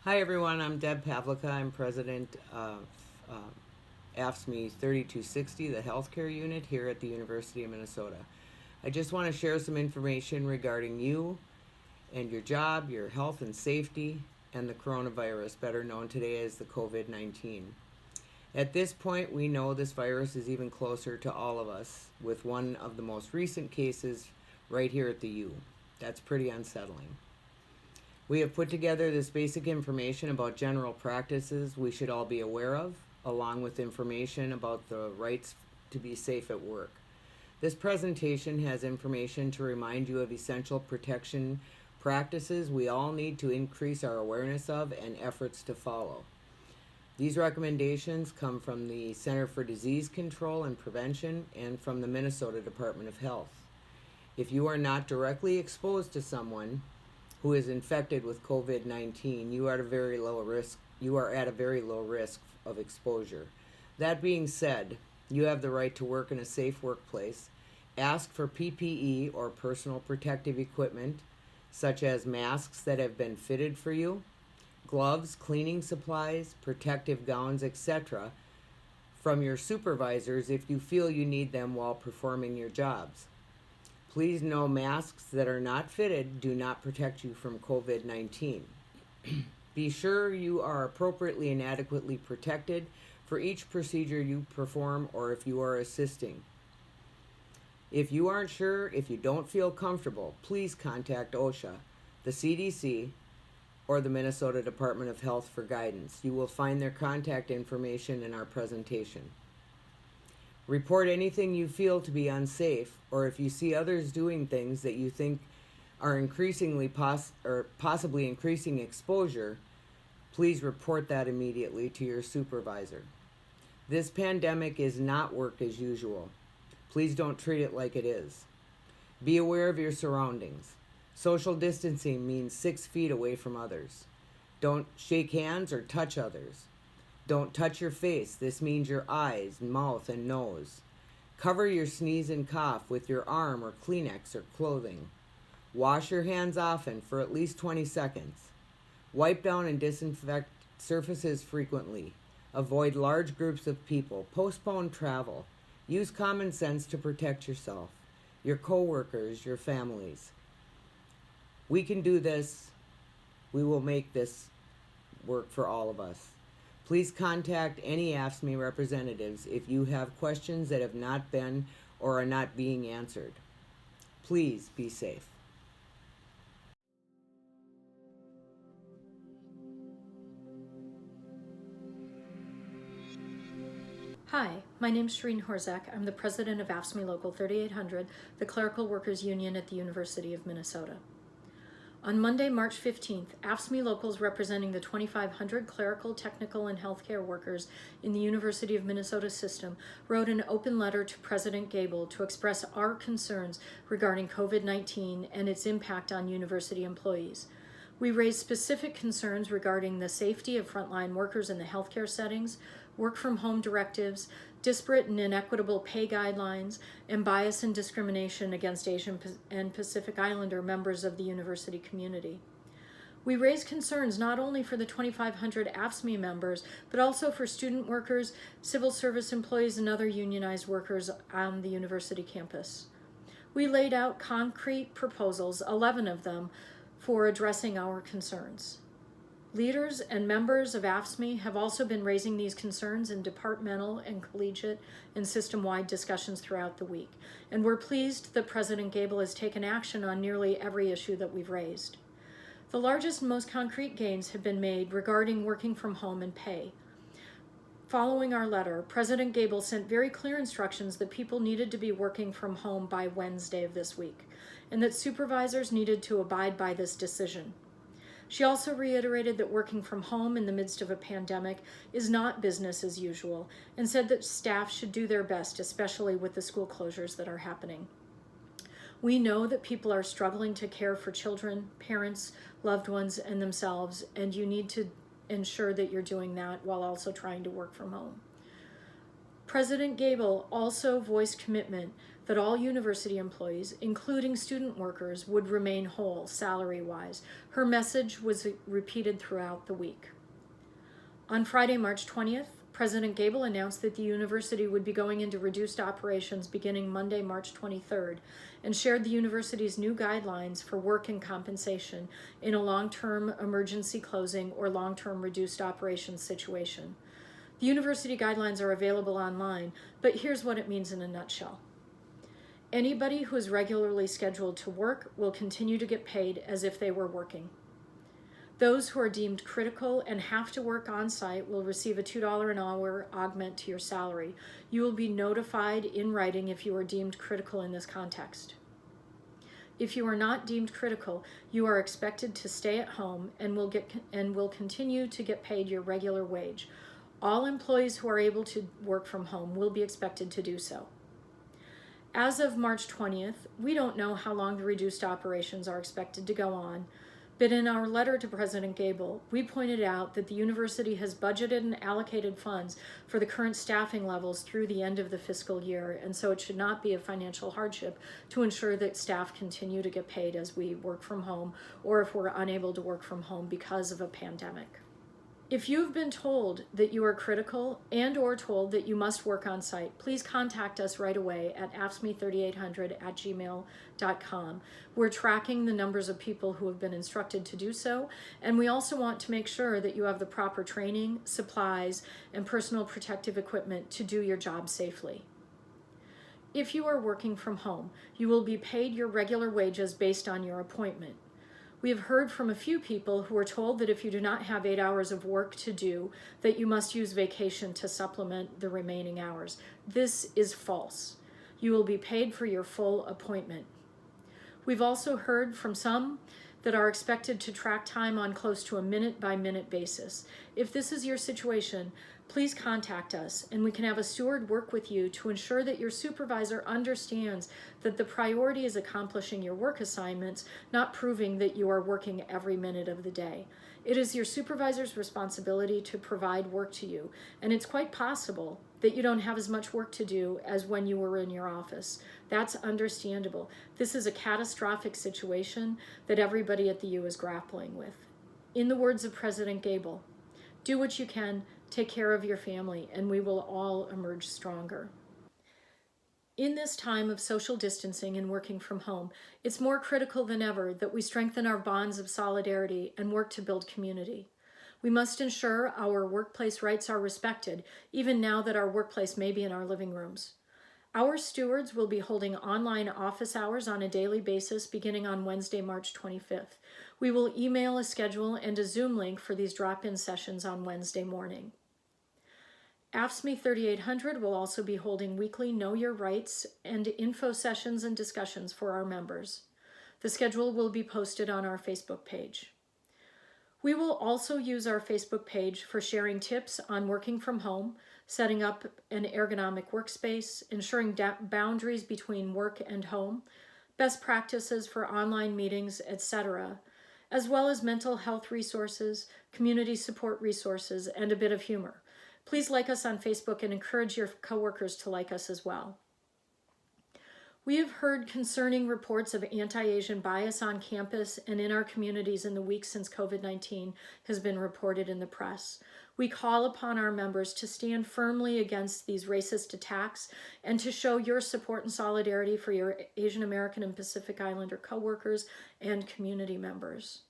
Hi everyone, I'm Deb Pavlica. I'm president of Afscme 3260, the healthcare unit here at the University of Minnesota. I just want to share some information regarding you and your job, your health and safety, and the coronavirus, better known today as the COVID-19. At this point, we know this virus is even closer to all of us, with one of the most recent cases right here at the U. That's pretty unsettling. We have put together this basic information about general practices we should all be aware of, along with information about the rights to be safe at work. This presentation has information to remind you of essential protection practices we all need to increase our awareness of and efforts to follow. These recommendations come from the Center for Disease Control and Prevention and from the Minnesota Department of Health. If you are not directly exposed to someone who is infected with COVID-19, you are at a very low risk of exposure. That being said, you have the right to work in a safe workplace. Ask for PPE or personal protective equipment, such as masks that have been fitted for you, gloves, cleaning supplies, protective gowns, etc., from your supervisors if you feel you need them while performing your jobs. Please know masks that are not fitted do not protect you from COVID-19. Be sure you are appropriately and adequately protected for each procedure you perform or if you are assisting. If you aren't sure, if you don't feel comfortable, please contact OSHA, the CDC, or the Minnesota Department of Health for guidance. You will find their contact information in our presentation. Report anything you feel to be unsafe, or if you see others doing things that you think are possibly increasing exposure, please report that immediately to your supervisor. This pandemic is not work as usual. Please don't treat it like it is. Be aware of your surroundings. Social distancing means 6 feet away from others. Don't shake hands or touch others. Don't touch your face. This means your eyes, mouth, and nose. Cover your sneeze and cough with your arm or Kleenex or clothing. Wash your hands often for at least 20 seconds. Wipe down and disinfect surfaces frequently. Avoid large groups of people. Postpone travel. Use common sense to protect yourself, your coworkers, your families. We can do this. We will make this work for all of us. Please contact any Afscme representatives if you have questions that have not been or are not being answered. Please be safe. Hi, my name is Shereen Horzak. I'm the president of Afscme Local 3800, the Clerical Workers Union at the University of Minnesota. On Monday, March 15th, Afscme locals representing the 2,500 clerical, technical, and healthcare workers in the University of Minnesota system wrote an open letter to President Gable to express our concerns regarding COVID-19 and its impact on university employees. We raised specific concerns regarding the safety of frontline workers in the healthcare settings, work-from-home directives, disparate and inequitable pay guidelines, and bias and discrimination against Asian and Pacific Islander members of the university community. We raised concerns not only for the 2,500 Afscme members, but also for student workers, civil service employees, and other unionized workers on the university campus. We laid out concrete proposals, 11 of them, for addressing our concerns. Leaders and members of Afscme have also been raising these concerns in departmental and collegiate and system-wide discussions throughout the week, and we're pleased that President Gable has taken action on nearly every issue that we've raised. The largest and most concrete gains have been made regarding working from home and pay. Following our letter, President Gable sent very clear instructions that people needed to be working from home by Wednesday of this week, and that supervisors needed to abide by this decision. She also reiterated that working from home in the midst of a pandemic is not business as usual, and said that staff should do their best, especially with the school closures that are happening. We know that people are struggling to care for children, parents, loved ones, and themselves, and you need to ensure that you're doing that while also trying to work from home. President Gable also voiced commitment that all university employees, including student workers, would remain whole salary-wise. Her message was repeated throughout the week. On Friday, March 20th, President Gable announced that the university would be going into reduced operations beginning Monday, March 23rd, and shared the university's new guidelines for work and compensation in a long-term emergency closing or long-term reduced operations situation. The university guidelines are available online, but here's what it means in a nutshell. Anybody who is regularly scheduled to work will continue to get paid as if they were working. Those who are deemed critical and have to work on site will receive a $2 an hour augment to your salary. You will be notified in writing if you are deemed critical in this context. If you are not deemed critical, you are expected to stay at home and will continue to get paid your regular wage. All employees who are able to work from home will be expected to do so. As of March 20th, we don't know how long the reduced operations are expected to go on, but in our letter to President Gable, we pointed out that the university has budgeted and allocated funds for the current staffing levels through the end of the fiscal year, and so it should not be a financial hardship to ensure that staff continue to get paid as we work from home or if we're unable to work from home because of a pandemic. If you've been told that you are critical and or told that you must work on site, please contact us right away at afscme3800@gmail.com. We're tracking the numbers of people who have been instructed to do so, and we also want to make sure that you have the proper training, supplies, and personal protective equipment to do your job safely. If you are working from home, you will be paid your regular wages based on your appointment. We have heard from a few people who are told that if you do not have 8 hours of work to do, that you must use vacation to supplement the remaining hours. This is false. You will be paid for your full appointment. We've also heard from some that are expected to track time on close to a minute-by-minute basis. If this is your situation, please contact us and we can have a steward work with you to ensure that your supervisor understands that the priority is accomplishing your work assignments, not proving that you are working every minute of the day. It is your supervisor's responsibility to provide work to you, and it's quite possible that you don't have as much work to do as when you were in your office. That's understandable. This is a catastrophic situation that everybody at the U is grappling with. In the words of President Gable, do what you can, take care of your family, and we will all emerge stronger. In this time of social distancing and working from home, it's more critical than ever that we strengthen our bonds of solidarity and work to build community. We must ensure our workplace rights are respected, even now that our workplace may be in our living rooms. Our stewards will be holding online office hours on a daily basis beginning on Wednesday, March 25th. We will email a schedule and a Zoom link for these drop-in sessions on Wednesday morning. Afscme 3800 will also be holding weekly Know Your Rights and info sessions and discussions for our members. The schedule will be posted on our Facebook page. We will also use our Facebook page for sharing tips on working from home, setting up an ergonomic workspace, ensuring boundaries between work and home, best practices for online meetings, etc., as well as mental health resources, community support resources, and a bit of humor. Please like us on Facebook and encourage your coworkers to like us as well. We have heard concerning reports of anti-Asian bias on campus and in our communities in the weeks since COVID-19 has been reported in the press. We call upon our members to stand firmly against these racist attacks and to show your support and solidarity for your Asian American and Pacific Islander coworkers and community members.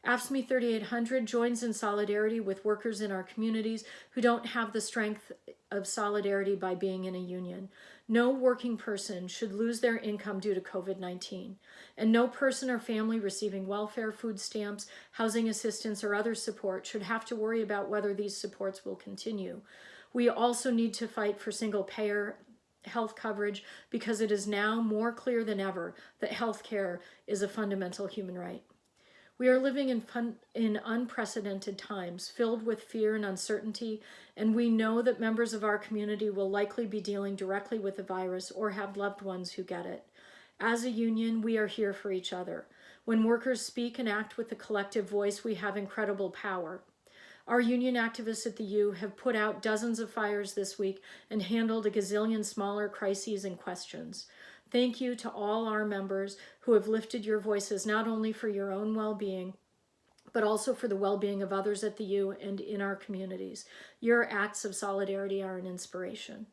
Afscme 3800 joins in solidarity with workers in our communities who don't have the strength of solidarity by being in a union. No working person should lose their income due to COVID-19, and no person or family receiving welfare, food stamps, housing assistance, or other support should have to worry about whether these supports will continue. We also need to fight for single-payer health coverage because it is now more clear than ever that health care is a fundamental human right. We are living in unprecedented times, filled with fear and uncertainty, and we know that members of our community will likely be dealing directly with the virus or have loved ones who get it. As a union, we are here for each other. When workers speak and act with a collective voice, we have incredible power. Our union activists at the U have put out dozens of fires this week and handled a gazillion smaller crises and questions. Thank you to all our members who have lifted your voices not only for your own well-being, but also for the well-being of others at the U and in our communities. Your acts of solidarity are an inspiration.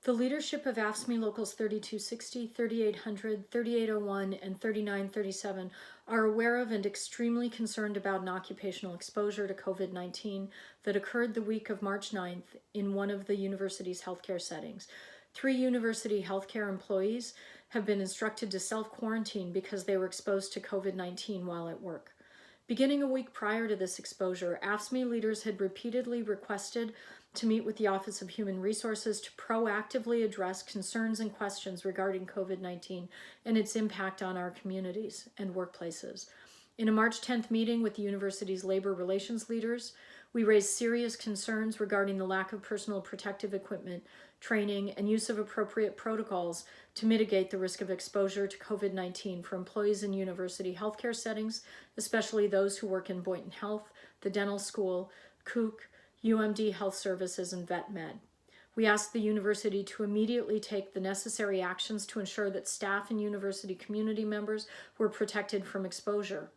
The leadership of Afscme Locals 3260, 3800, 3801, and 3937 are aware of and extremely concerned about an occupational exposure to COVID-19 that occurred the week of March 9th in one of the university's healthcare settings. 3 university healthcare employees have been instructed to self-quarantine because they were exposed to COVID-19 while at work. Beginning a week prior to this exposure, Afscme leaders had repeatedly requested to meet with the Office of Human Resources to proactively address concerns and questions regarding COVID-19 and its impact on our communities and workplaces. In a March 10th meeting with the university's labor relations leaders, we raised serious concerns regarding the lack of personal protective equipment, training, and use of appropriate protocols to mitigate the risk of exposure to COVID-19 for employees in university healthcare settings, especially those who work in Boynton Health, the dental school, Kook, UMD Health Services, and Vet Med. We asked the university to immediately take the necessary actions to ensure that staff and university community members were protected from exposure.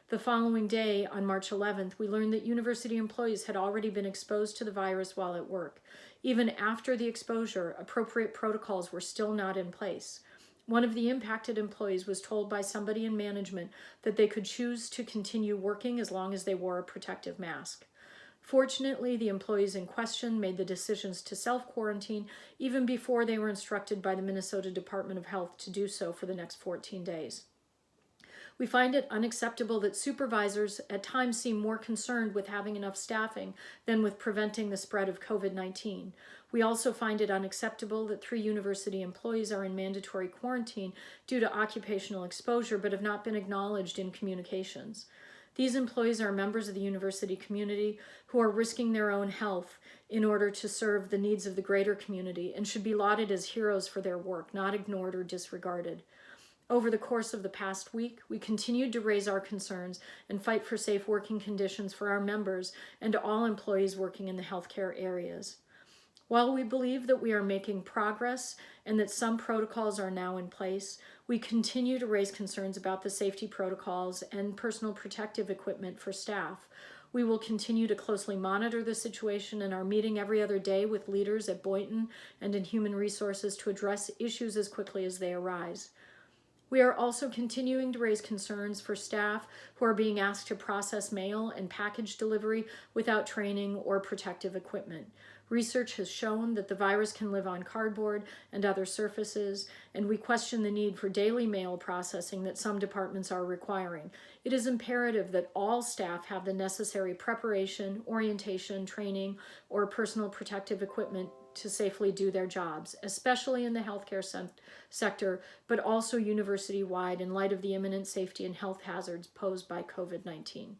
The following day, on March 11th, we learned that university employees had already been exposed to the virus while at work. Even after the exposure, appropriate protocols were still not in place. One of the impacted employees was told by somebody in management that they could choose to continue working as long as they wore a protective mask. Fortunately, the employees in question made the decisions to self-quarantine even before they were instructed by the Minnesota Department of Health to do so for the next 14 days. We find it unacceptable that supervisors at times seem more concerned with having enough staffing than with preventing the spread of COVID-19. We also find it unacceptable that 3 university employees are in mandatory quarantine due to occupational exposure but have not been acknowledged in communications. These employees are members of the university community who are risking their own health in order to serve the needs of the greater community and should be lauded as heroes for their work, not ignored or disregarded. Over the course of the past week, we continued to raise our concerns and fight for safe working conditions for our members and all employees working in the healthcare areas. While we believe that we are making progress and that some protocols are now in place, we continue to raise concerns about the safety protocols and personal protective equipment for staff. We will continue to closely monitor the situation and are meeting every other day with leaders at Boynton and in Human Resources to address issues as quickly as they arise. We are also continuing to raise concerns for staff who are being asked to process mail and package delivery without training or protective equipment. Research has shown that the virus can live on cardboard and other surfaces, and we question the need for daily mail processing that some departments are requiring. It is imperative that all staff have the necessary preparation, orientation, training, or personal protective equipment to safely do their jobs, especially in the healthcare sector, but also university-wide in light of the imminent safety and health hazards posed by COVID-19.